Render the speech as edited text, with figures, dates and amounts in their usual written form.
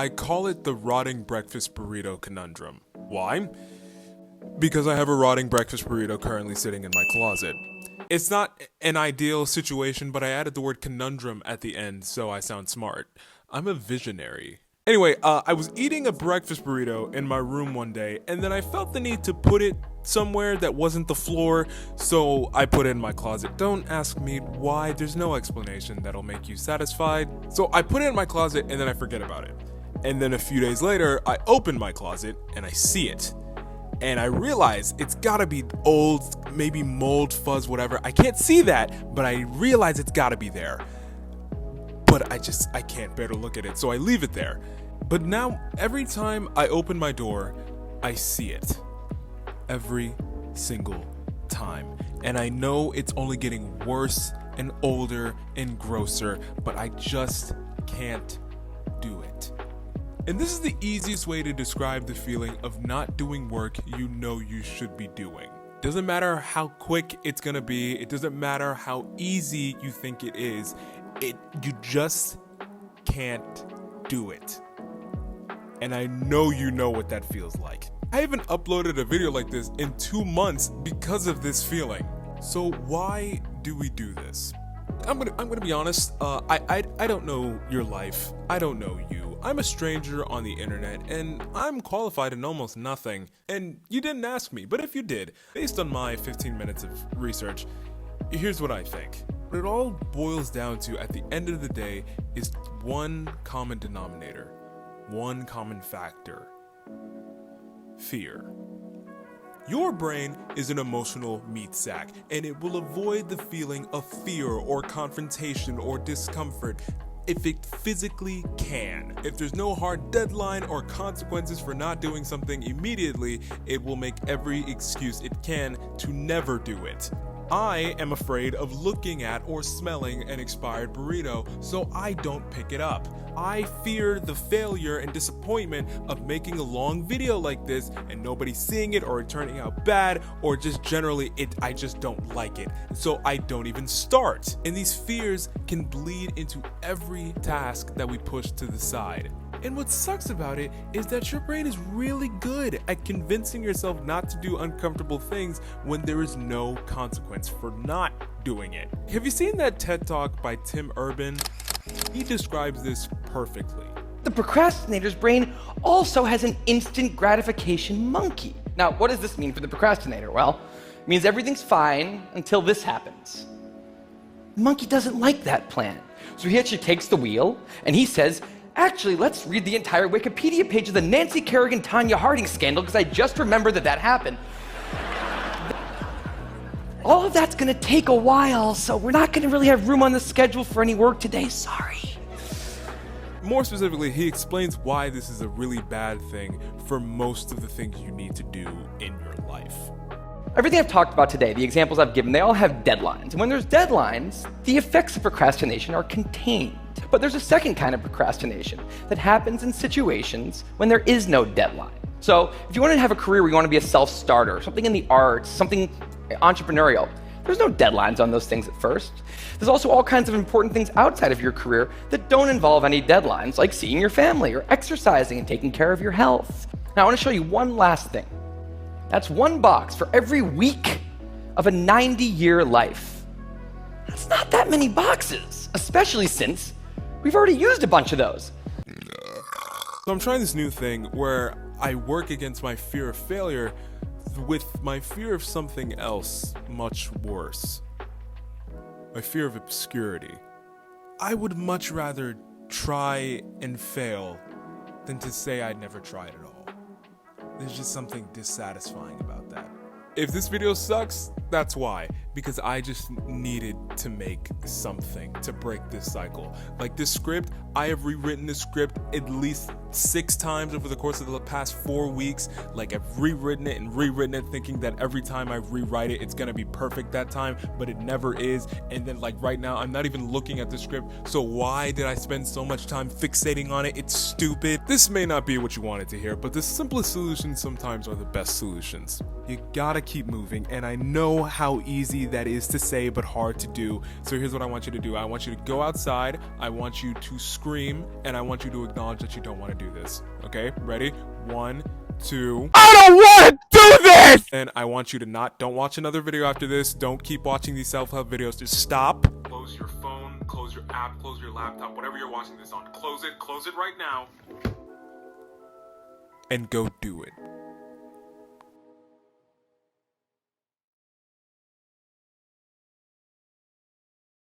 I call it the rotting breakfast burrito conundrum. Why? Because I have a rotting breakfast burrito currently sitting in my closet. It's not an ideal situation, but I added the word conundrum at the end so I sound smart. I'm a visionary. Anyway, I was eating a breakfast burrito in my room one day, and then I felt the need to put it somewhere that wasn't the floor, so I put it in my closet. Don't ask me why, there's no explanation that'll make you satisfied. So I put it in my closet and then I forget about it. And then a few days later, I open my closet and I see it. And I realize it's gotta be old, maybe mold, fuzz, whatever. I can't see that, but I realize it's gotta be there. But I can't bear to look at it, so I leave it there. But now, every time I open my door, I see it. Every single time. And I know it's only getting worse and older and grosser, but I just can't do it. And this is the easiest way to describe the feeling of not doing work you know you should be doing. Doesn't matter how quick it's gonna be, it doesn't matter how easy you think it is, you just can't do it. And I know you know what that feels like. I haven't uploaded a video like this in 2 months because of this feeling. So why do we do this? I'm gonna be honest, I don't know your life, I don't know you. I'm a stranger on the internet, and I'm qualified in almost nothing. And you didn't ask me, but if you did, based on my 15 minutes of research, here's what I think. What it all boils down to at the end of the day is one common denominator, one common factor: fear. Your brain is an emotional meat sack, and it will avoid the feeling of fear or confrontation or discomfort if it physically can. If there's no hard deadline or consequences for not doing something immediately, it will make every excuse it can to never do it. I am afraid of looking at or smelling an expired burrito, so I don't pick it up. I fear the failure and disappointment of making a long video like this and nobody seeing it or it turning out bad, or just generally I just don't like it, so I don't even start. And these fears can bleed into every task that we push to the side. And what sucks about it is that your brain is really good at convincing yourself not to do uncomfortable things when there is no consequence for not doing it. Have you seen that TED Talk by Tim Urban? He describes this perfectly. The procrastinator's brain also has an instant gratification monkey. Now, what does this mean for the procrastinator? Well, it means everything's fine until this happens. The monkey doesn't like that plan. So he actually takes the wheel and he says, actually, let's read the entire Wikipedia page of the Nancy Kerrigan-Tanya Harding scandal because I just remembered that happened. All of that's gonna take a while, so we're not gonna really have room on the schedule for any work today, sorry. More specifically, he explains why this is a really bad thing for most of the things you need to do in your life. Everything I've talked about today, the examples I've given, they all have deadlines. And when there's deadlines, the effects of procrastination are contained. But there's a second kind of procrastination that happens in situations when there is no deadline. So if you want to have a career where you want to be a self-starter, something in the arts, something entrepreneurial, there's no deadlines on those things at first. There's also all kinds of important things outside of your career that don't involve any deadlines, like seeing your family or exercising and taking care of your health. Now I want to show you one last thing. That's one box for every week of a 90-year life. That's not that many boxes, especially since we've already used a bunch of those. So I'm trying this new thing where I work against my fear of failure with my fear of something else much worse. My fear of obscurity. I would much rather try and fail than to say I'd never tried at all. There's just something dissatisfying about that. If this video sucks, that's why. Because I just needed to make something to break this cycle. Like this script, I have rewritten this script at least 6 times over the course of the past 4 weeks. Like I've rewritten it thinking that every time I rewrite it, it's gonna be perfect that time, but it never is. And then like right now, I'm not even looking at the script. So why did I spend so much time fixating on it? It's stupid. This may not be what you wanted to hear, but the simplest solutions sometimes are the best solutions. You gotta keep moving, and I know how easy that is to say but hard to do. So here's what I want you to do. I want you to go outside, I want you to scream, and I want you to acknowledge that you don't want to do this. Okay, ready? 1, 2. I don't want to do this! And I want you to don't watch another video after this. Don't keep watching these self-help videos. Just stop. Close your phone, close your app, close your laptop, whatever you're watching this on. Close it right now. And go do it.